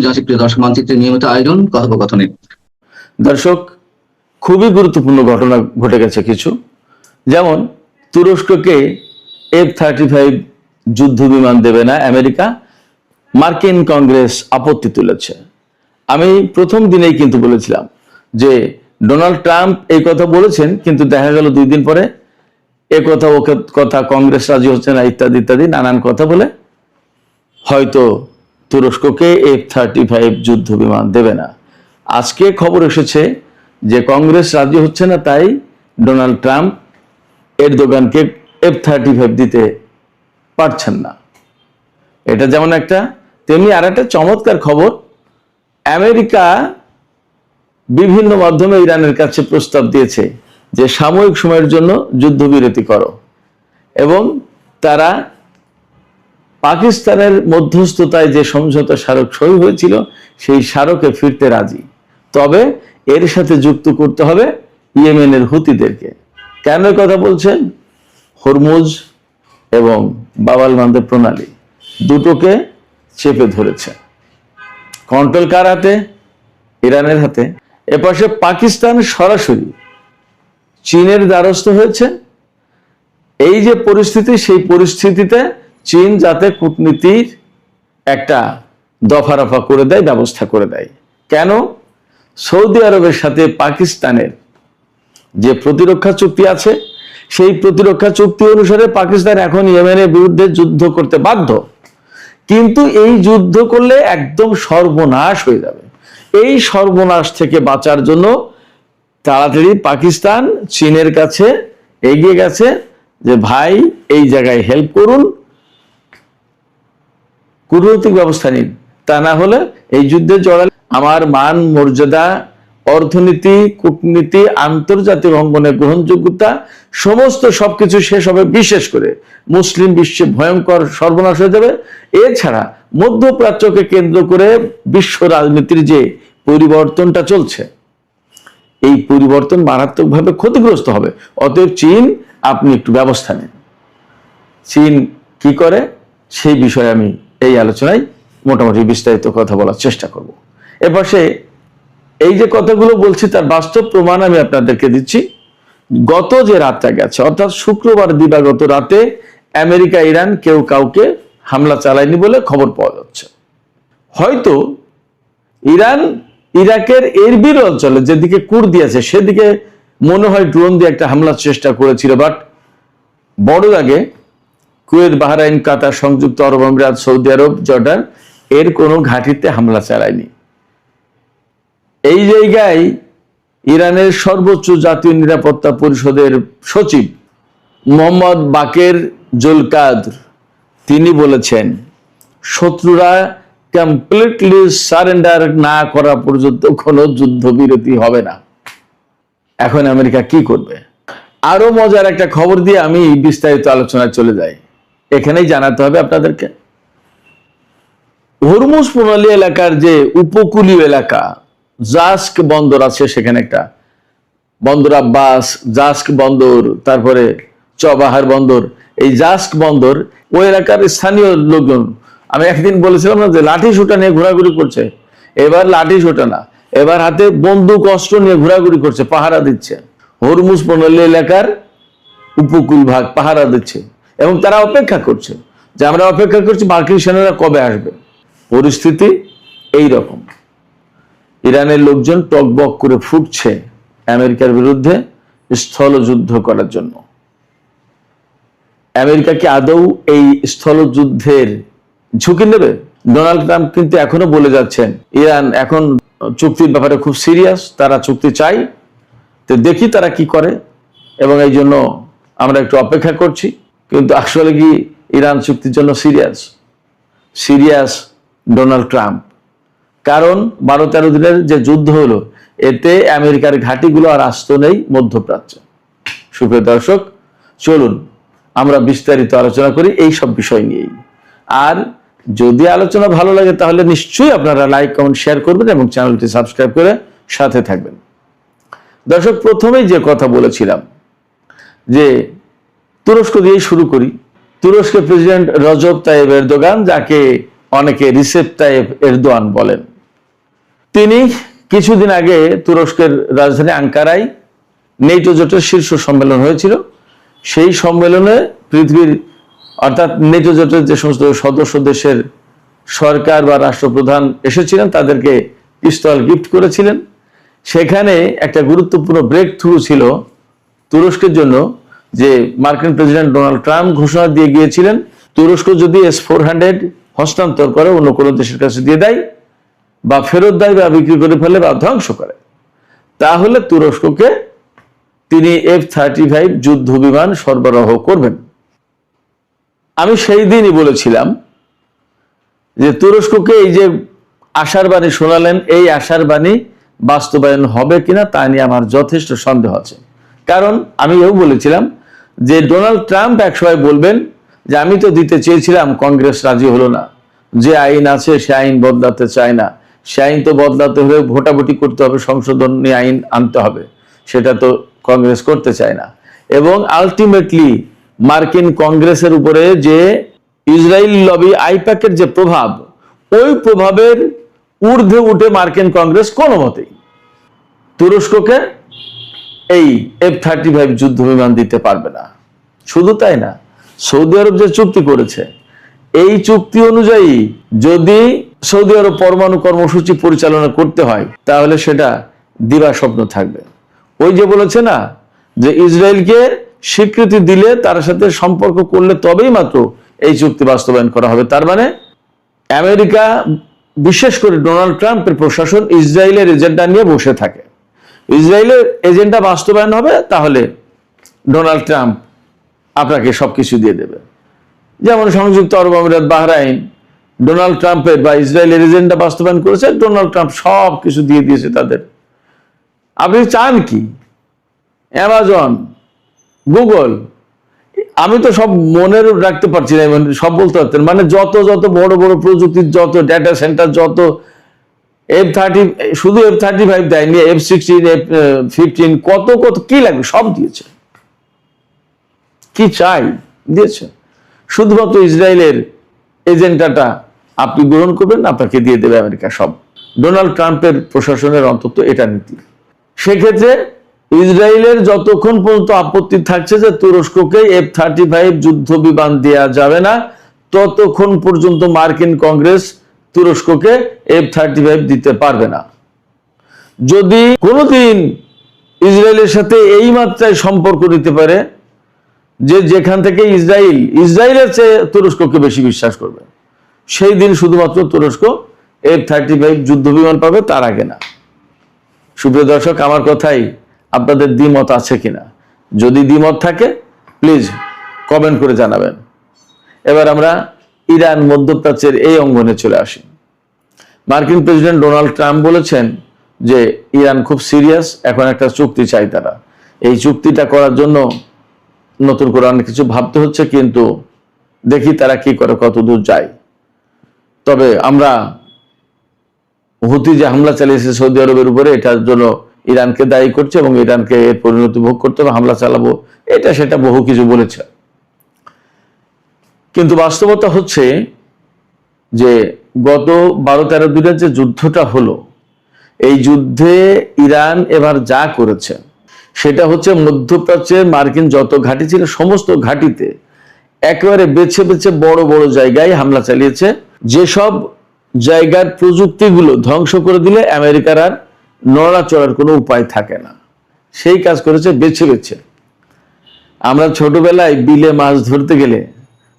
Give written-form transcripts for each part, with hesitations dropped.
জানাচ্ছি প্রিয় দর্শক মানচিত্রের নিয়মিত আয়োজন কথোপকথনে। দর্শক, খুবই গুরুত্বপূর্ণ ঘটনা ঘটে গেছে কিছু, যেমন তুরস্ককে F-35 যুদ্ধ বিমান দেবে না আমেরিকা, মার্কিন কংগ্রেস আপত্তি তুলেছে। আমি প্রথম দিনেই কিন্তু বলেছিলাম যে ডোনাল্ড ট্রাম্প এই কথা বলেছেন, কিন্তু দেখা গেল 2 দিন পরে এ কথা ওকে কথা, কংগ্রেস রাজি হচ্ছে না, ইত্যাদি ইত্যাদি নানান কথা বলে হয়তো তুরস্ককে F-35 যুদ্ধ বিমান দেবে না। আজকে খবর এসেছে যে কংগ্রেস রাজি হচ্ছে না, তাই ডোনাল্ড ট্রাম্প এরদোগানকে F-35 দিতে পারছেন না। এটা যেমন একটা, তেমনি আর একটা চমৎকার খবর, আমেরিকা বিভিন্ন মাধ্যমে ইরানের কাছে প্রস্তাব দিয়েছে যে সাময়িক সময়ের জন্য যুদ্ধবিরতি করো, এবং তারা পাকিস্তানের মধ্যস্থতায় যে সমঝোতা স্মারক সই হয়েছিল সেই স্মারকে ফিরতে রাজি, তবে এর সাথে যুক্ত করতে হবে ইয়েমেনের হুতিদেরকে। কেন কথা বলছেন? হরমুজ এবং বাবাল মান্দেব প্রণালী দুটোকে চেপে ধরেছে। কন্ট্রোল কার হাতে? ইরানের হাতে। এপাশে পাকিস্তান সরাসরি চীনের দ্বারস্থ হয়েছে। এই যে পরিস্থিতি, সেই পরিস্থিতিতে চীন যাতে কূটনীতির একটা দফারফা করে দেয়, ব্যবস্থা করে দেয়। কেন? সৌদি আরবের সাথে পাকিস্তানের যে প্রতিরক্ষা চুক্তি আছে, সেই প্রতিরক্ষা চুক্তি অনুসারে পাকিস্তান এখন ইয়েমেনের বিরুদ্ধে যুদ্ধ করতে বাধ্য, কিন্তু এই যুদ্ধ করলে একদম সর্বনাশ হয়ে যাবে। এই সর্বনাশ থেকে বাঁচার জন্য তাড়াতাড়ি পাকিস্তান চীনের কাছে এগিয়ে গেছে যে ভাই এই জায়গায় হেল্প করুন, কূটনৈতিক ব্যবস্থা নিন, তা না হলে এই যুদ্ধে জড়ালে আমার মান মর্যাদা, অর্থনীতি, কূটনীতি, আন্তর্জাতিক অঙ্গনে গ্রহণযোগ্যতা সমস্ত সবকিছু শেষ হবে, বিশেষ করে মুসলিম বিশ্বে ভয়ঙ্কর সর্বনাশ হয়ে যাবে। এছাড়া মধ্যপ্রাচ্যকে কেন্দ্র করে বিশ্ব রাজনীতির যে পরিবর্তনটা চলছে, এই পরিবর্তন মারাত্মকভাবে ক্ষতিগ্রস্ত হবে। অতএব চীন, আপনি একটু ব্যবস্থা নিন। চীন কি করে সেই বিষয়ে আমি এই আলোচনায় মোটামুটি বিস্তারিত কথা বলার চেষ্টা করব। এপাশে এই যে কথাগুলো বলছি তার বাস্তব প্রমাণ আমি আপনাদেরকে দিচ্ছি। গত যে রাতটা গেছে, অর্থাৎ শুক্রবার দিবাগত রাতে আমেরিকা ইরান কেউ কাউকে হামলা চালায়নি বলে খবর পাওয়া যাচ্ছে। হয়তো ইরান ইরাকের এরবিল অঞ্চলে যেদিকে কুর্দি আছে সেদিকে মনে হয় ড্রোন দিয়ে একটা হামলার চেষ্টা করেছিল, বাট বড় আগে কুয়েত, বাহরাইন, কাতার, সংযুক্ত আরব আমিরাত, সৌদি আরব, জর্ডান এর কোনো ঘাঁটিতে হামলা চালায়নি। এই জায়গায় ইরানের সর্বোচ্চ জাতীয় নিরাপত্তা পরিষদের সচিব মোহাম্মদ বাকের জুলকাদর তিনি বলেছেন, শত্রুরা কমপ্লিটলি সারেন্ডার না করা পর্যন্ত কোনো যুদ্ধবিরতি হবে না। এখন আমেরিকা কি করবে? আরো মজার একটা খবর দিয়ে আমি বিস্তারিত আলোচনায় চলে যাই। এখানেই জানাতে হবে আপনাদেরকে, হরমুজ প্রণালী এলাকার যে উপকূলীয় এলাকা জাস্ক বন্দর আছে, সেখানে একটা বন্দর আব্বাস, জাস্ক বন্দর, তারপরে চবাহার বন্দর, এই জাস্ক বন্দর ওই এলাকার স্থানীয় লোকজন, আমি একদিন বলেছিলাম না যে লাঠি সোটা নিয়ে ঘোরাঘুরি করছে, এবার লাঠি সোটা না, এবার হাতে বন্দুক অস্ত্র নিয়ে ঘোরাঘুরি করছে, পাহারা দিচ্ছে। হরমুজ প্রণালী এলাকার উপকূল ভাগ পাহারা দিচ্ছে, এবং তারা অপেক্ষা করছে যে আমরা অপেক্ষা করছি মার্কিন সেনারা কবে আসবে। পরিস্থিতি এই রকম। ইরানের লোকজন টকবক করে ফুটছে আমেরিকার বিরুদ্ধে স্থলযুদ্ধ করার জন্য। আমেরিকা কি আদৌ এই স্থলযুদ্ধের ঝুঁকি নেবে? ডোনাল্ড ট্রাম্প কিন্তু এখনো বলে যাচ্ছেন ইরান এখন চুক্তির ব্যাপারে খুব সিরিয়াস, তারা চুক্তি চাই, তো দেখি তারা কি করে, এবং এই জন্য আমরা একটু অপেক্ষা করছি। কিন্তু আসলে কি ইরান চুক্তির জন্য সিরিয়াস ডোনাল্ড ট্রাম্প? কারণ 12-13 দিনের যে যুদ্ধ হলো, এতে আমেরিকার ঘাঁটিগুলো আর আস্ত নেই মধ্যপ্রাচ্যে। সুপ্রিয় দর্শক, চলুন আমরা বিস্তারিত আলোচনা করি এই সব বিষয় নিয়েই। আর যদি আলোচনা ভালো লাগে তাহলে নিশ্চয়ই আপনারা লাইক, কমেন্ট, শেয়ার করবেন এবং চ্যানেলটি সাবস্ক্রাইব করে সাথে থাকবেন। দর্শক, প্রথমেই যে কথা বলেছিলাম যে তুরস্ক দিয়েই শুরু করি। তুরস্কের প্রেসিডেন্ট রজব তাইয়েব এরদোগান, যাকে অনেকে রিসেপ তাইয়েব এরদোয়ান বলেন, তিনি কিছুদিন আগে তুরস্কের রাজধানী আঙ্কারায় নেটো জোটের শীর্ষ সম্মেলন হয়েছিল। সেই সম্মেলনে পৃথিবীর অর্থাৎ নেটো জোটের যে সমস্ত সদস্য দেশের সরকার বা রাষ্ট্রপ্রধান এসেছিলেন তাদেরকে পিস্তল গিফট করেছিলেন। সেখানে একটা গুরুত্বপূর্ণ ব্রেক থ্রু ছিল তুরস্কের জন্য, যে মার্কিন প্রেসিডেন্ট ডোনাল্ড ট্রাম্প ঘোষণা দিয়ে গিয়েছিলেন তুরস্ক যদি S-400 হস্তান্তর করে অন্য কোনো দেশের কাছে দিয়ে দেয় বা ফেরত দেয় বা বিক্রি করে ফেলে বা ধ্বংস করে, তাহলে তুরস্ককে তিনি F-35 যুদ্ধ বিমান সরবরাহ করবেন। আমি সেই দিনই বলেছিলাম যে তুরস্ককে এই যে আশার বাণী শোনালেন, এই আশার বাণী বাস্তবায়ন হবে কিনা তা নিয়ে আমার যথেষ্ট সন্দেহ আছে। কারণ আমি এও বলেছিলাম যে ডোনাল্ড ট্রাম্প একসময় বলবেন যে আমি তো দিতে চেয়েছিলাম, কংগ্রেস রাজি হলো না, যে আইন আছে সে আইন বদলাতে চায় না, সে আইন তো বদলাতে হলে ভোটাভুটি করতে হবে, সংশোধনী আইন আনতে হবে, সেটা তো কংগ্রেস করতে চায় না। এবং আলটিমেটলি মার্কিন কংগ্রেসের উপরে যে ইসরায়েল লবি আইপ্যাকের যে প্রভাব, ওই প্রভাবের ঊর্ধ্বে উঠে মার্কিন কংগ্রেস কোনো মতেই তুরস্ককে এই F-35 যুদ্ধ বিমান দিতে পারবে না। শুধু তাই না, সৌদি আরব যে চুক্তি করেছে, এই চুক্তি অনুযায়ী যদি সৌদি আরব পরমাণু কর্মসূচি পরিচালনা করতে হয় তাহলে সেটা দিবা স্বপ্ন থাকবে। ওই যে বলেছে না যে ইসরায়েলকে স্বীকৃতি দিলে তার সাথে সম্পর্ক করলে তবেই মাত্র এই চুক্তি বাস্তবায়ন করা হবে। তার মানে আমেরিকা, বিশেষ করে ডোনাল্ড ট্রাম্পের প্রশাসন ইসরায়েলের এজেন্ডা নিয়ে বসে থাকে। ইসরায়েলের এজেন্ডা বাস্তবায়ন হবে তাহলে ডোনাল্ড ট্রাম্প আপনাকে সবকিছু দিয়ে দেবে। যেমন সংযুক্ত আরব আমিরাত, বাহরাইন ডোনাল্ড ট্রাম্পের বা ইসরায়েলের এজেন্ডা বাস্তবায়ন করেছে, ডোনাল্ড ট্রাম্প সব কিছু দিয়ে দিয়েছে তাদের। আপনি চান কি? অ্যামাজন, গুগল, আমি তো সব মনে রাখতে পারছি না, সব বলতে পারতেন, মানে যত যত বড় বড় প্রযুক্তির যত ডেটা সেন্টার, যত F-30, শুধু F-35 দেয়নি, F-16, F-15, কত কত কি লাগবে সব দিয়েছে। কি চাই দিয়েছে। শুধুমাত্র ইসরায়েলের এজেন্ডাটা আপনি গ্রহণ করবেন, আপনাকে দিয়ে দেবে আমেরিকা সব। ডোনাল্ড ট্রাম্পের প্রশাসনের অন্তত এটা নীতি। সেক্ষেত্রে ইসরায়েলের যতক্ষণ পর্যন্ত আপত্তি থাকছে যে তুরস্ককে F-35 যুদ্ধ বিমান দেওয়া যাবে না, ততক্ষণ পর্যন্ত মার্কিন কংগ্রেস তুরস্ককে F-35 দিতে পারবে না। যদি কোনোদিন ইসরায়েলের সাথে এই মাত্রায় সম্পর্ক নিতে পারে যে যেখান থেকে ইসরায়েলের চেয়ে তুরস্ককে বেশি বিশ্বাস করবে, সেই দিন শুধুমাত্র তুরস্ক F-35 যুদ্ধ বিমান পাবে, তার আগে না। সুপ্রিয় দর্শক, আমার কথাই আপনাদের দ্বিমত আছে কিনা? যদি দ্বিমত থাকে প্লিজ কমেন্ট করে জানাবেন। এবার আমরা ইরান মধ্যপ্রাচ্যের এই অঙ্গনে চলে আসি। মার্কিন প্রেসিডেন্ট ডোনাল্ড ট্রাম্প বলেছেন যে ইরান খুব সিরিয়াস, এখন একটা চুক্তি চাই তারা। এই চুক্তিটা করার জন্য নতুন করে অনেক কিছু ভাবতে হচ্ছে, কিন্তু দেখি তারা কি করে, কত দূর যায়। তবে আমরা হুতি যে হামলা চালিয়েছে সৌদি আরবের উপরে, এটার জন্য ইরানকে দায়ী করছে এবং ইরানকে এর পরিণতি ভোগ করতে হবে, হামলা চালাবো, এটা সেটা বহু কিছু বলেছে। কিন্তু বাস্তবতা হচ্ছে যে গত 12-13 দিনের যে যুদ্ধটা হলো, এই যুদ্ধে ইরান এবার যা করেছে সেটা হচ্ছে মধ্যপ্রাচ্যের মার্কিন যত ঘাঁটি ছিল সমস্ত ঘাঁটিতে একেবারে বেছে বেছে বড় বড় জায়গায় হামলা চালিয়েছে। যেসব জায়গার প্রযুক্তিগুলো ধ্বংস করে দিলে আমেরিকার আর নড়াচড়ার কোনো উপায় থাকে না, সেই কাজ করেছে বেছে বেছে। আমরা ছোটবেলায় বিলে মাছ ধরতে গেলে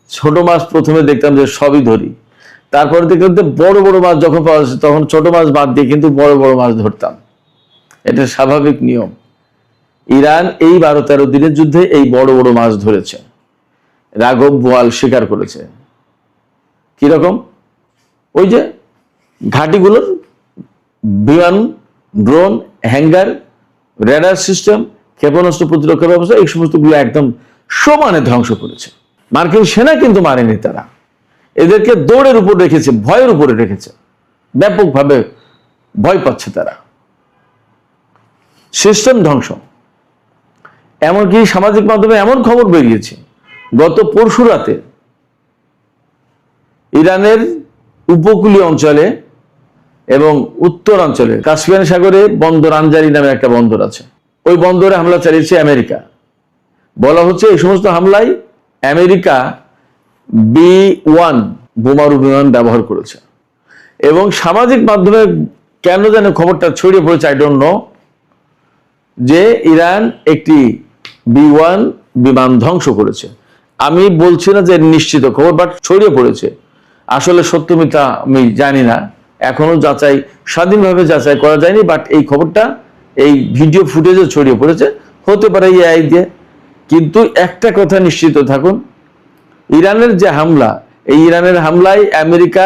ছোট মাছ প্রথমে দেখতাম যে সবই ধরি, তারপরে দেখলাম বড় বড় মাছ যখন পাওয়া যাচ্ছে তখন ছোট মাছ বাদ দিয়ে কিন্তু বড় বড় মাছ ধরতাম। এটা স্বাভাবিক নিয়ম। ইরান এই 12-13 দিনের যুদ্ধে এই বড় বড় মাছ ধরেছে, রাঘব বোয়াল শিকার করেছে। কিরকম? ওই যে ঘাঁটিগুলোর বিমান, ড্রোন, হ্যাঙ্গার, রেডার সিস্টেম, ক্ষেপণাস্ত্র প্রতিরক্ষা ব্যবস্থা, এই সমস্তগুলো একদম সমানে ধ্বংস করেছে। মার্কিন সেনা কিন্তু মারেনি, তারা এদেরকে দৌড়ের উপর রেখেছে, ভয়ের উপরে রেখেছে, ব্যাপকভাবে ভয় পাচ্ছে তারা। সিস্টেম ধ্বংস। এমনকি সামাজিক মাধ্যমে এমন খবর বেরিয়েছে, গত পরশু রাতে ইরানের উপকূলীয় অঞ্চলে এবং উত্তরাঞ্চলে কাস্পিয়ান সাগরে বন্দর আনজারি নামে একটা বন্দর আছে, ওই বন্দরে হামলা চালিয়েছে আমেরিকা। বলা হচ্ছে এই সমস্ত হামলায় আমেরিকা B-1 বোমারু বিমান ব্যবহার করেছে। এবং সামাজিক মাধ্যমে কেন যেন খবরটা ছড়িয়ে পড়েছে, আই ডোন্ট নো, যে ইরান একটি B-1 বিমান ধ্বংস করেছে। আমি বলছি না যে নিশ্চিত খবর, বাট ছড়িয়ে পড়েছে। আসলে সত্য মিথ্যা আমি জানি না, এখনো স্বাধীনভাবে যাচাই করা যায়নি, বাট এই খবরটা এই ভিডিও ফুটেজে ছড়িয়ে পড়েছে, হতে পারে AI দিয়ে। কিন্তু একটা কথা নিশ্চিত থাকুন, ইরানের যে হামলা, এই ইরানের হামলায় আমেরিকা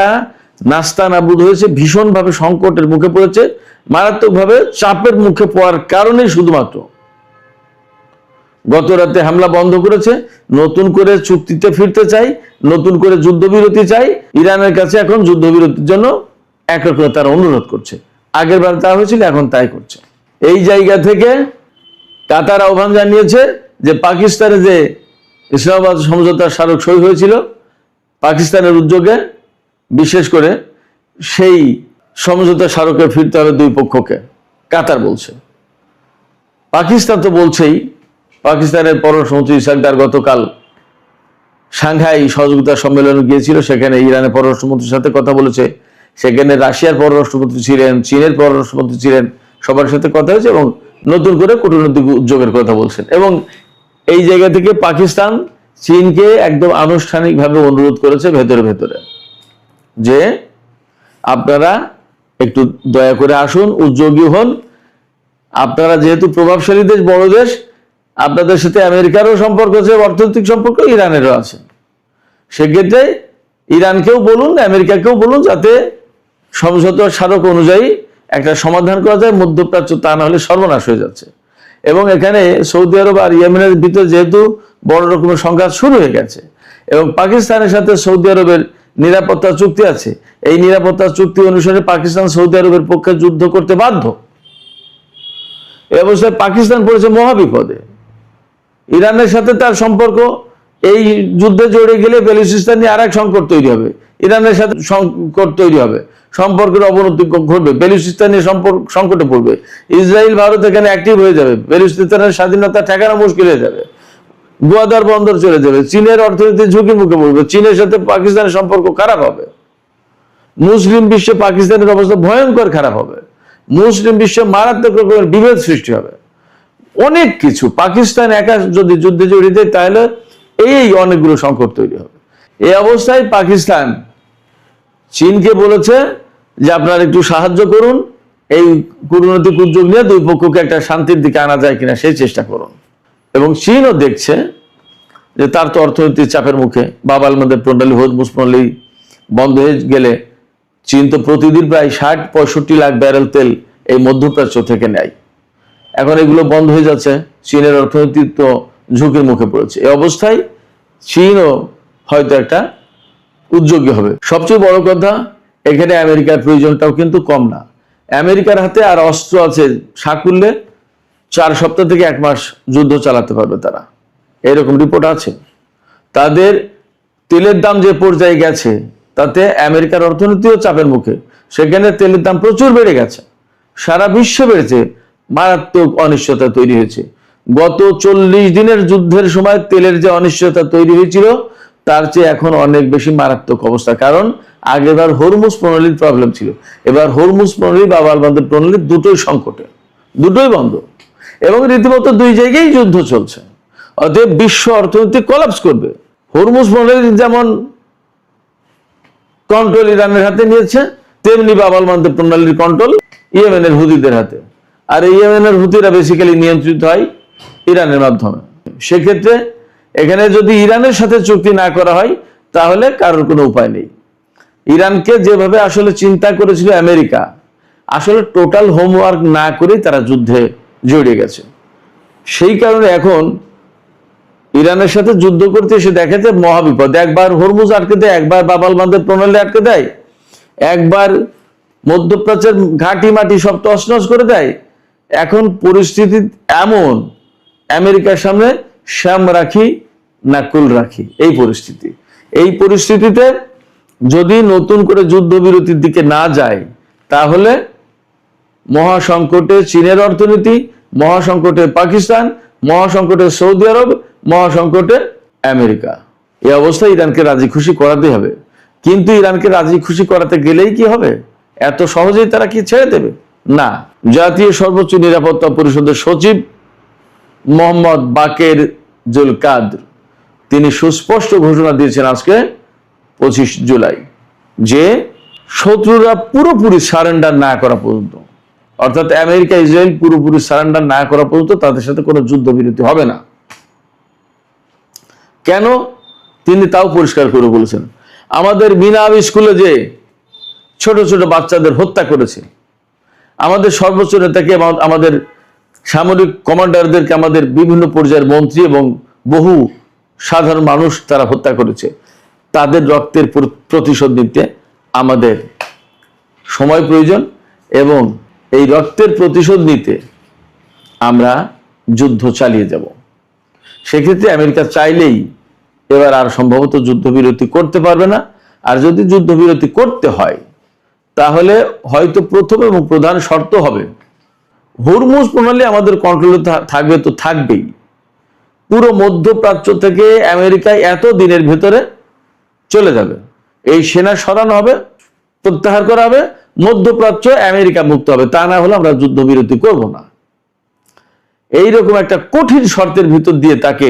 নাস্তানাবুদ হয়েছে, ভীষণভাবে সংকটের মুখে পড়েছে, মারাত্মকভাবে চাপের মুখে পড়ার কারণেই শুধুমাত্র গত রাতে হামলা বন্ধ করেছে, নতুন করে চুক্তিতে ফিরতে চাই, নতুন করে যুদ্ধবিরতি চাই। ইরানের কাছে এখন যুদ্ধবিরতির জন্য একরকম তারা অনুরোধ করছে, আগের বার তা হয়েছিল, এখন তাই করছে। এই জায়গা থেকে কাতার আহ্বান জানিয়েছে যে পাকিস্তানে যে ইসলামাবাদ সমঝোতার স্মারক সই হয়েছিল পাকিস্তানের উদ্যোগে, বিশেষ করে সেই সমঝোতা স্মারকে ফিরতে হবে দুই পক্ষকে, কাতার বলছে। পাকিস্তান তো বলছেই, পাকিস্তানের পররাষ্ট্রমন্ত্রী ইসাকদার গতকাল সাংহাই সহযোগিতা সম্মেলনে গিয়েছিল, সেখানে ইরানের পররাষ্ট্রমন্ত্রীর সাথে কথা বলেছে, সেখানে রাশিয়ার পররাষ্ট্রমন্ত্রী ছিলেন, চীনের পররাষ্ট্রমন্ত্রী ছিলেন, সবার সাথে কথা হয়েছে এবং নতুন করে কূটনৈতিক উদ্যোগের কথা বলছেন। এবং এই জায়গা থেকে পাকিস্তান চীনকে একদম আনুষ্ঠানিকভাবে অনুরোধ করেছে ভেতরে ভেতরে যে আপনারা একটু দয়া করে আসুন, উদ্যোগী হন। আপনারা যেহেতু প্রভাবশালী দেশ, বড় দেশ, আপনাদের সাথে আমেরিকারও সম্পর্ক আছে, অর্থনৈতিক সম্পর্ক ইরানেরও আছে, সেক্ষেত্রে ইরানকেও বলুন, আমেরিকাকেও বলুন, যাতে সমঝোতা স্মারক অনুযায়ী একটা সমাধান করা যায়। মধ্যপ্রাচ্য তা না হলে সর্বনাশ হয়ে যাচ্ছে। এবং এখানে সৌদি আরব আর ইয়েমেনের ভিতরে যেহেতু বড় রকমের সংঘাত শুরু হয়ে গেছে এবং পাকিস্তানের সাথে সৌদি আরবের নিরাপত্তা চুক্তি আছে, এই নিরাপত্তা চুক্তি অনুসারে পাকিস্তান সৌদি আরবের পক্ষে যুদ্ধ করতে বাধ্য। এই অবস্থায় পাকিস্তান পড়েছে মহাবিপদে। ইরানের সাথে তার সম্পর্ক এই যুদ্ধে জড়িয়ে গেলে বেলুচিস্তান নিয়ে আর এক সংকট তৈরি হবে, ইরানের সাথে সংকট তৈরি হবে, সম্পর্কের অবনতি ঘটবে, বেলুচিস্তান নিয়ে সংকটে পড়বে, ইসরায়েল ভারত এখানে অ্যাক্টিভ হয়ে যাবে, বেলুচিস্তানের স্বাধীনতা ঠেকানো মুশকিল হয়ে যাবে, গোয়াদার বন্দর চলে যাবে, চীনের অর্থনীতি ঝুঁকির মুখে পড়বে, চীনের সাথে পাকিস্তানের সম্পর্ক খারাপ হবে, মুসলিম বিশ্বে পাকিস্তানের অবস্থা ভয়ঙ্কর খারাপ হবে, মুসলিম বিশ্বে মারাত্মক রকমের বিভেদ সৃষ্টি হবে, অনেক কিছু। পাকিস্তান একা যদি যুদ্ধে জড়িয়ে দেয় তাহলে এই অনেকগুলো সংকট তৈরি হবে। এই অবস্থায় পাকিস্তান চীনকে বলেছে যে আপনারা একটু সাহায্য করুন, এই কূটনৈতিক উদ্যোগ নিয়ে দুই পক্ষকে একটা শান্তির দিকে আনা যায় কিনা সেই চেষ্টা করুন। এবং চীনও দেখছে যে তার তো অর্থনৈতিক চাপের মুখে, বাব আল মান্দেব প্রণালী, হরমুজ প্রণালী বন্ধ হয়ে গেলে চীন তো প্রতিদিন প্রায় 60-65 লাখ ব্যারেল তেল এই মধ্যপ্রাচ্য থেকে নেয়। এখন এগুলো বন্ধ হয়ে যাচ্ছে, চীনের অর্থনীতি তো ঝুঁকির মুখে পড়েছে। এই অবস্থায় চীনও হয়তো একটা উদ্যোগী হবে। সবচেয়ে বড় কথা, এখানে আমেরিকার প্রয়োজনটাও কিন্তু কম না। আমেরিকার হাতে আর অস্ত্র আছে সাকুল্যে 4 সপ্তাহ থেকে 1 মাস যুদ্ধ চালাতে পারবে তারা, এরকম রিপোর্ট আছে। তাদের তেলের দাম যে পর্যায়ে গেছে তাতে আমেরিকার অর্থনীতিও চাপের মুখে, সেখানে তেলের দাম প্রচুর বেড়ে গেছে, সারা বিশ্বে বেড়েছে, মারাত্মক অনিশ্চয়তা তৈরি হয়েছে। গত 40 দিনের যুদ্ধের সময় তেলের যে অনিশ্চয়তা তৈরি হয়েছিল তার চেয়ে এখন অনেক বেশি মারাত্মক অবস্থা। কারণ আগেরবার হরমুজ প্রণালীর প্রবলেম ছিল, এবার হরমুজ প্রণালী বা বাব আল মান্দেব প্রণালী দুটোই সংকটে, দুটোই বন্ধ এবং রীতিমতো দুই জায়গায় যুদ্ধ চলছে। অতএব বিশ্ব অর্থনীতি কলাপস করবে। হরমুজ প্রণালী যেমন কন্ট্রোল ইরানের হাতে নিয়েছে, তেমনি বাব আল মান্দেব প্রণালীর কন্ট্রোল ইয়েমেনের হুতিদের হাতে। আর ইয়েমেনের হুতিরা বেসিক্যালি নিয়ন্ত্রিত হয় ইরানের মাধ্যমে। সেক্ষেত্রে এখানে যদি ইরানের সাথে চুক্তি না করা হয় তাহলে কারোর কোনো উপায় নেই। ইরানকে যেভাবে আসলে চিন্তা করেছিল আমেরিকা, আসলে টোটাল হোমওয়ার্ক না করেই তারা যুদ্ধে জড়িয়ে গেছে। সেই কারণে এখন ইরানের সাথে যুদ্ধ করতে এসে দেখা যায় মহাবিপদ। একবার হরমুজ আটকে দেয়, একবার বাব আল মান্দেব প্রণালী আটকে দেয়, একবার মধ্যপ্রাচ্যের ঘাঁটি মাটি সব তছনছ করে দেয়। এখন পরিস্থিতি এমন, আমেরিকার সামনে শ্যাম রাখি না কুল রাখি এই পরিস্থিতি। এই পরিস্থিতিতে যদি নতুন করে যুদ্ধবিরতির দিকে না যায় তাহলে মহাসংকটে চীনের অর্থনীতি, মহাসংকটে পাকিস্তান, মহাসংকটে সৌদি আরব, মহাসংকটে আমেরিকা। এই অবস্থায় ইরানকে রাজি খুশি করাতে হবে। কিন্তু ইরানকে রাজি খুশি করাতে গেলেই কি হবে? এত সহজেই তারা কি ছেড়ে দেবে? না। জাতীয় সর্বোচ্চ নিরাপত্তা পরিষদের সচিব মোহাম্মদ বাকের জুলকাদর তিনি সুস্পষ্ট ঘোষণা দিয়েছেন আজকে 25 জুলাই যে শত্রুরা পুরোপুরি সারেন্ডার না করা পর্যন্ত, অর্থাৎ আমেরিকা ইসরায়েল পুরোপুরি সারেন্ডার না করা পর্যন্ত তাদের সাথে কোনো যুদ্ধবিরতি হবে না। কেন? তিনি তাও পরিষ্কার করে বলেছেন, আমাদের মিনাব স্কুলে যে ছোট ছোট বাচ্চাদের হত্যা করেছে, আমাদের সর্বোচ্চ নেতাকে, আমাদের সামরিক কমান্ডারদেরকে, আমাদের বিভিন্ন পর্যায়ের মন্ত্রী এবং বহু সাধারণ মানুষ তারা হত্যা করেছে, তাদের রক্তের প্রতিশোধ নিতে আমাদের সময় প্রয়োজন এবং এই রক্তের প্রতিশোধ নিতে আমরা যুদ্ধ চালিয়ে যাব। সেক্ষেত্রে আমেরিকা চাইলেই এবার আর সম্ভবত যুদ্ধবিরতি করতে পারবে না। আর যদি যুদ্ধবিরতি করতে হয় তাহলে হয়তো প্রথম এবং প্রধান শর্ত হবে হরমুজ প্রণালী আমাদের কন্ট্রোলে থাকবে, তো থাকবেই। পুরো মধ্যপ্রাচ্য থেকে আমেরিকায় এত দিনের ভেতরে চলে যাবে, এই সেনা সরানো হবে, প্রত্যাহার করা হবে, মধ্যপ্রাচ্য আমেরিকা মুক্ত হবে। তা না হলে আমরা যুদ্ধবিরতি করব না। এইরকম একটা কঠিন শর্তের ভিতর দিয়ে তাকে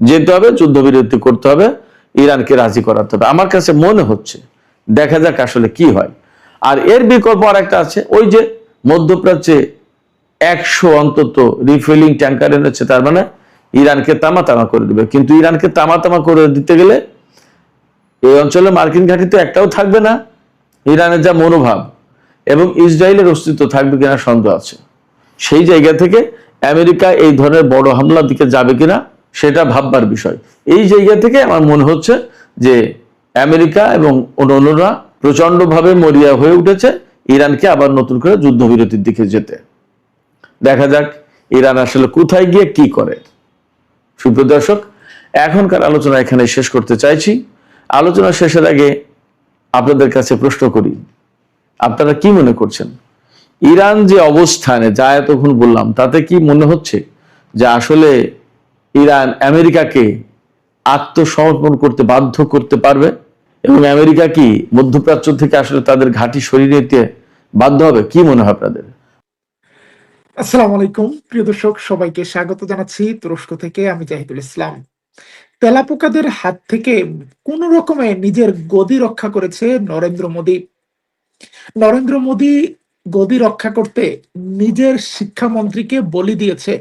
যেতে হবে, যুদ্ধবিরতি করতে হবে, ইরানকে রাজি করাতে হবে। আমার কাছে মনে হচ্ছে, দেখা যাক আসলে কি হয়। আর এর বিকল্প আর একটা আছে, ওই যে মধ্যপ্রাচ্যে 100 অন্তত রিফিলিং ট্যাঙ্কার এনেছে, তার মানে ইরানকে তামা করে দিবে। কিন্তু ইরানকে তামা করে দিতে গেলে এই অঞ্চলে মার্কিন ঘাঁটি তো একটাও থাকবে না। ইরানের যা মনোভাব এবং ইসরায়েলের অস্তিত্ব থাকবে কিনা সন্দেহ আছে। সেই জায়গা থেকে আমেরিকা এই ধরনের বড় হামলার দিকে যাবে কিনা সেটা ভাববার বিষয়। এই জায়গা থেকে আমার মনে হচ্ছে যে আমেরিকা এবং অন্যরা প্রচন্ডভাবে মরিয়া হয়ে উঠেছে ইরানকে আবার নতুন করে যুদ্ধবিরতির দিকে যেতে। দেখা যাক ইরান আসলে কোথায় গিয়ে কি করে। সুপ্রিয় দর্শক, এখনকার আলোচনা এখানে শেষ করতে চাইছি। আলোচনা শেষের আগে আপনাদের কাছে প্রশ্ন করি, আপনারা কি মনে করছেন? ইরান যে অবস্থানে, যা এতক্ষণ বললাম, তাতে কি মনে হচ্ছে যে আসলে ইরান আমেরিকাকে আত্মসমর্পণ করতে বাধ্য করতে পারবে এবং আমেরিকা কি মধ্যপ্রাচ্য থেকে আসলে তাদের ঘাঁটি সরিয়ে নিতে বাধ্য হবে? কি মনে হয় আপনাদের? আসসালামু আলাইকুম প্রিয় দর্শক, সবাইকে স্বাগত জানাচ্ছি তুরস্ক থেকে। আমি জাহিদুল ইসলাম। তেলাপোকাদের হাত থেকে কোন রকমে নিজের গদি রক্ষা করেছে নরেন্দ্র মোদী। নরেন্দ্র মোদী গদি রক্ষা করতে নিজের শিক্ষামন্ত্রীকে বলি দিয়েছে।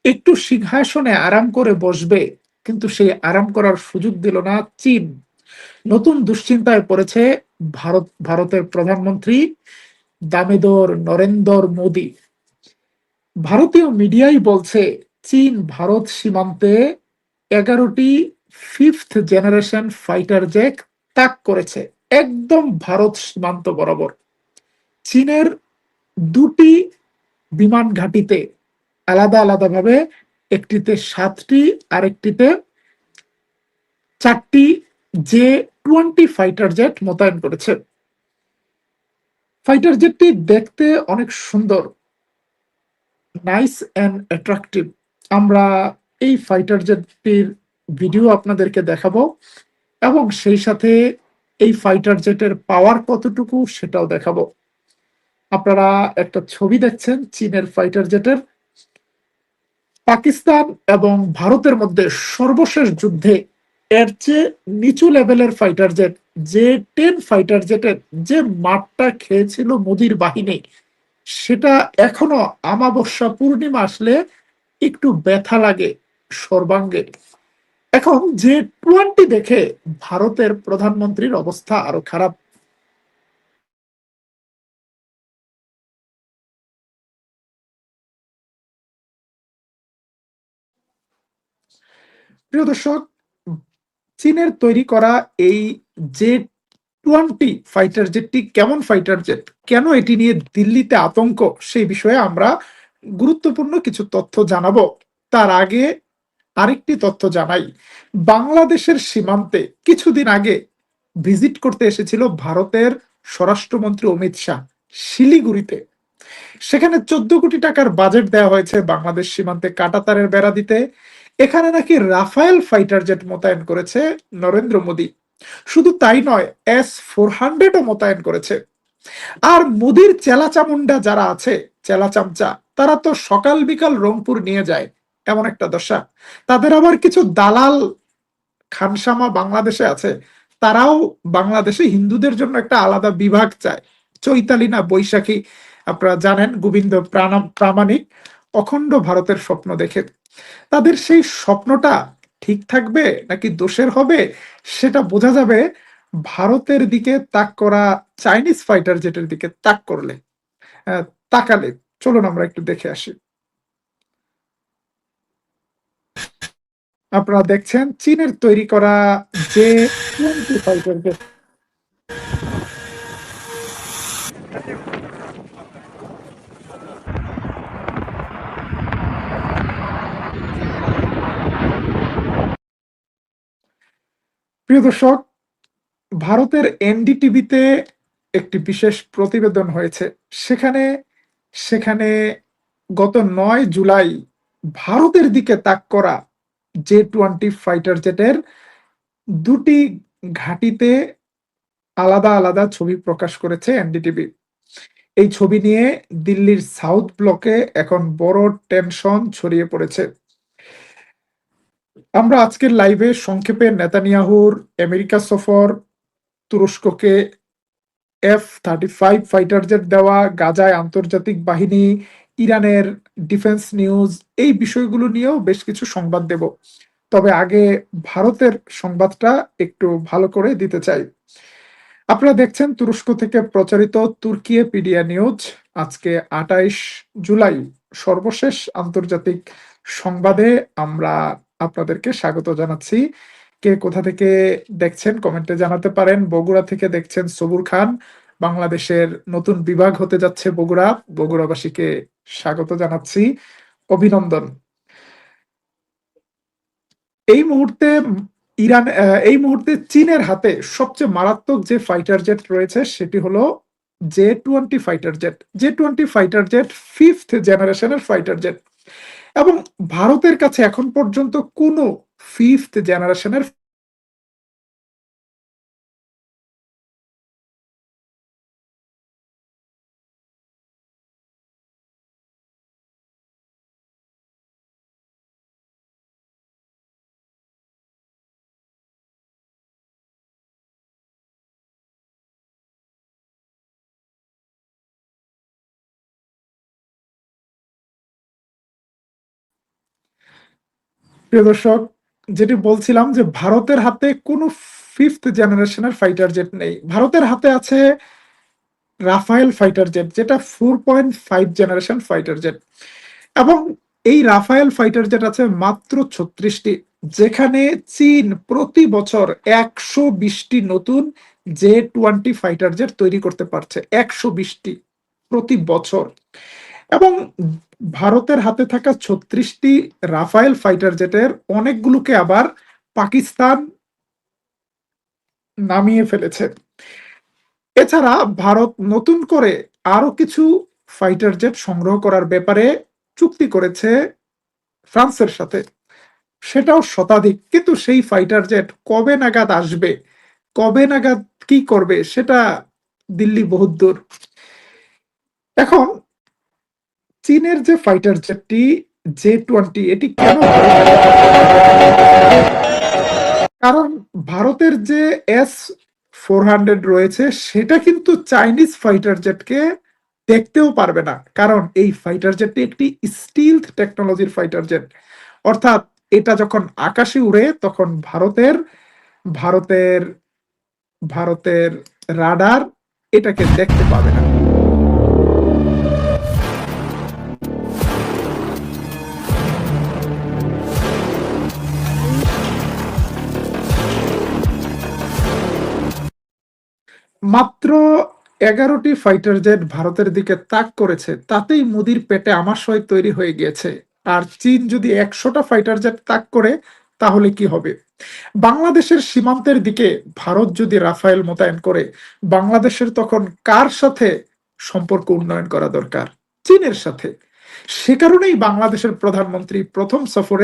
একটু সিংহাসনে আরাম করে বসবে, কিন্তু সেই আরাম করার সুযোগ দিল না চীন। নতুন দুশ্চিন্তায় পড়েছে ভারতের প্রধানমন্ত্রী দামেদর নরেন্দ্র মোদী। ভারতীয় মিডিয়াই বলছে চীন ভারত সীমান্তে 11টি 5th জেনারেশন ফাইটার জেট তাক করেছে, একদম ভারত সীমান্ত বরাবর। চীনের 2টি বিমান ঘাঁটিতে আলাদা আলাদাভাবে, একটিতে 7টি আর একটিতে 4টি J-20 ফাইটার জেট মোতায়েন করেছে। ফাইটার জেটটি দেখতে অনেক সুন্দর, নাইস অ্যান্ড অ্যাট্রাকটিভ। আমরা এই ফাইটার জেটটির ভিডিও আপনাদেরকে দেখাবো এবং সেই সাথে এই ফাইটার জেটের পাওয়ার কতটুকু সেটাও দেখাবো। আপনারা একটা ছবি দেখছেন চীনের ফাইটার জেটের। পাকিস্তান এবং ভারতের মধ্যে সর্বশেষ যুদ্ধে এর চেয়ে নিচু লেভেলের ফাইটার জেট J-10 ফাইটার জেটের যে মারটা খেয়েছিল মোদির বাহিনী, সেটা এখনো আমাবস্যা পূর্ণিমা আসলে একটু ব্যথা লাগে সর্বাঙ্গে। এখন J-20 দেখে ভারতের প্রধানমন্ত্রীর অবস্থা আরো খারাপ। প্রিয় দর্শক, চীনের তৈরি করা এই J-20 ফাইটার জেটটি কেমন ফাইটার জেট, কেন এটি নিয়ে দিল্লিতে আতঙ্ক, সেই বিষয়ে আমরা গুরুত্বপূর্ণ কিছু তথ্য জানাবো। তার আগে আরেকটি তথ্য জানাই। বাংলাদেশের সীমান্তে কিছুদিন আগে ভিজিট করতে এসেছিল ভারতের স্বরাষ্ট্রমন্ত্রী অমিত শাহ। শিলিগুড়িতে। সেখানে 14 কোটি টাকার বাজেট দেওয়া হয়েছে বাংলাদেশ সীমান্তে কাঁটাতারের বেড়া দিতে। এখানে নাকি রাফায়েল ফাইটার জেট মোতায়েন করেছে নরেন্দ্র মোদী। শুধু তাই নয়, S-400ও মোতায়েন করেছে। আর মোদির চেলা চামুন্ডা যারা আছে, চেলা চামচা, তারা তো সকাল বিকাল রংপুর নিয়ে যায়, এমন একটা দশা। তাদের আবার কিছু দালাল খানসামা বাংলাদেশে আছে, তারাও বাংলাদেশে হিন্দুদের জন্য একটা আলাদা বিভাগ চায়। চৈতালি না বৈশাখী, আপনারা জানেন, গোবিন্দ প্রামাণিক অখণ্ড ভারতের স্বপ্ন দেখে। তাদের সেই স্বপ্নটা ঠিক থাকবে নাকি দোষের হবে, সেটা বোঝা যাবে ভারতের দিকে তাক করা চাইনিজ ফাইটার জেটের দিকে তাক করলে, আহ, তাকালে। চলুন আমরা একটু দেখে আসি। আপনারা দেখছেন চীনের তৈরি করা J-20 ফাইটার জেট। প্রিয় দর্শক, ভারতের এনডিটিভিতে একটি বিশেষ প্রতিবেদন হয়েছে। সেখানে সেখানে গত 9 জুলাই ভারতের দিকে তাক করা J-20 ফাইটার জেটের দুটি ঘাঁটিতে আলাদা আলাদা ছবি প্রকাশ করেছে এনডিটিভি। এই ছবি নিয়ে দিল্লির সাউথ ব্লকে এখন বড় টেনশন ছড়িয়ে পড়েছে। আমরা আজকের লাইভে সংক্ষেপে নেতানিয়াহুর আমেরিকা সফর, তুরস্ককে F-35 ফাইটার জেট দেওয়া, গাজায় আন্তর্জাতিক বাহিনী, ইরানের ডিফেন্স নিউজ, এই বিষয়গুলো নিয়েও বেশ কিছু সংবাদ দেব। তবে আগে ভারতের সংবাদটা একটু ভালো করে দিতে চাই। আপনারা দেখছেন তুরস্ক থেকে প্রচারিত তুর্কিয়েপিডিয়া নিউজ। আজকে 28 জুলাই সর্বশেষ আন্তর্জাতিক সংবাদে আমরা আপনাদেরকে স্বাগত জানাচ্ছি। কে কোথা থেকে দেখছেন কমেন্টে জানাতে পারেন। বগুড়া থেকে দেখছেন সবুর খান। বাংলাদেশের নতুন বিভাগ হতে যাচ্ছে বগুড়া, বগুড়াবাসীকে স্বাগত জানাচ্ছি, অভিনন্দন। এই মুহূর্তে এই মুহূর্তে চীনের হাতে সবচেয়ে মারাত্মক যে ফাইটার জেট রয়েছে সেটি হলো J-20 fighter jet. J-20 fighter jet 5th জেনারেশনের ফাইটার জেট, এবং ভারতের কাছে এখন পর্যন্ত কোনো 5th জেনারেশনের প্রিয় দর্শক, যেটি বলছিলাম যে ভারতের হাতে কোনো 5th জেনারেশনের ফাইটার জেট নেই। ভারতের হাতে আছে রাফায়েল ফাইটার জেট, যেটা 4.5 জেনারেশন ফাইটার জেট, এবং এই রাফায়েল ফাইটার জেট আছে মাত্র 36টি, যেখানে চীন প্রতি বছর 120টি নতুন J-20 ফাইটার জেট তৈরি করতে পারছে, 120টি প্রতি বছর। এবং ভারতের হাতে থাকা 36টি রাফায়েল ফাইটার জেটের অনেকগুলোকে আবার পাকিস্তান নামিয়ে ফেলেছে। এছাড়া ভারত নতুন করে আরো কিছু ফাইটার জেট সংগ্রহ করার ব্যাপারে চুক্তি করেছে ফ্রান্সের সাথে, সেটাও শতাধিক। কিন্তু সেই ফাইটার জেট কবে নাগাদ আসবে, কবে নাগাদ কি করবে, সেটা দিল্লি বহুদূর। এখন চীনের যে ফাইটার জেটটি J-20, এটি কেন কারণ ভারতের যে S-400 রয়েছে সেটা কিন্তু চাইনিজ ফাইটার জেটকে দেখতেও পারবে না, কারণ এই ফাইটার জেটটি একটি স্টিলথ টেকনোলজির ফাইটার জেট। অর্থাৎ এটা যখন আকাশে উড়ে তখন ভারতের ভারতের ভারতের রাডার এটাকে দেখতে পাবে না। মাত্র 11টি ফাইটার জেট ভারতের দিকে তাক করেছে, তাতেই মোদির পেটে আমাশয় তৈরি হয়ে গিয়েছে। আর চীন যদি 100টা ফাইটার জেট তাক করে তাহলে কি হবে? বাংলাদেশের সীমান্তের দিকে ভারত যদি রাফায়েল মোতায়েন করে, বাংলাদেশের তখন কার সাথে সম্পর্ক উন্নয়ন করা দরকার চীনের সাথে। সে কারণেই বাংলাদেশের প্রধানমন্ত্রী প্রথম সফরে